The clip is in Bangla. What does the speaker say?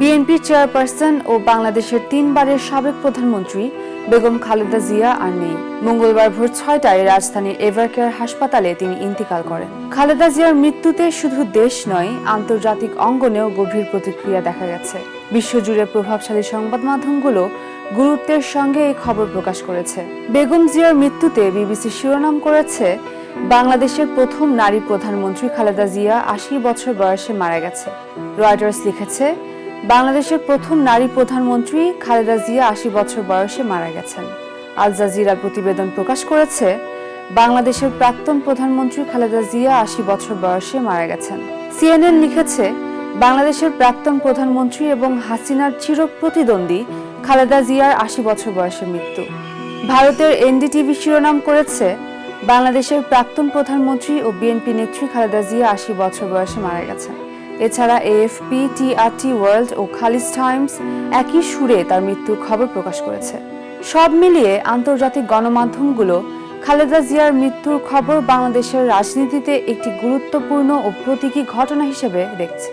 বিএনপির চেয়ারপারসন ও বাংলাদেশের 3 বারের সাবেক প্রধানমন্ত্রী বেগম খালেদা জিয়া আর নেই। মঙ্গলবার ভোর 6টায় রাজধানীর এভারকেয়ার হাসপাতালে তিনি ইন্তিকাল করেন। খালেদা জিয়ার মৃত্যুতে শুধু দেশ নয়, আন্তর্জাতিক অঙ্গনেও গভীর প্রতিক্রিয়া দেখা গেছে। বিশ্বজুড়ে প্রভাবশালী সংবাদ মাধ্যমগুলো গুরুত্বের সঙ্গে এই খবর প্রকাশ করেছে। বেগম জিয়ার মৃত্যুতে বিবিসি শিরোনাম করেছে, বাংলাদেশের প্রথম নারী প্রধানমন্ত্রী খালেদা জিয়া 80 বছর বয়সে মারা গেছে। রয়টার্স লিখেছে, বাংলাদেশের প্রথম নারী প্রধানমন্ত্রী খালেদা জিয়া 80 বছর বয়সে মারা গেছেন। আল জাজিরা প্রতিবেদন প্রকাশ করেছে, বাংলাদেশের প্রাক্তন প্রধানমন্ত্রী খালেদা জিয়া 80 বছর বয়সে মারা গেছেন। সিএনএন লিখেছে, বাংলাদেশের প্রাক্তন প্রধানমন্ত্রী এবং হাসিনার চিরপ্রতিদ্বন্দ্বী খালেদা জিয়ার 80 বছর বয়সে মৃত্যু। ভারতের এনডিটিভি শিরোনাম করেছে, বাংলাদেশের প্রাক্তন প্রধানমন্ত্রী ও বিএনপি নেত্রী খালেদা জিয়া 80 বছর বয়সে মারা গেছেন। এছাড়া এএফপি, টিআরটি ওয়ার্ল্ড ও খালিজ টাইমস একই সুরে তার মৃত্যুর খবর প্রকাশ করেছে। সব মিলিয়ে আন্তর্জাতিক গণমাধ্যমগুলো খালেদা জিয়ার মৃত্যুর খবর বাংলাদেশের রাজনীতিতে একটি গুরুত্বপূর্ণ ও প্রতীকী ঘটনা হিসেবে দেখছে।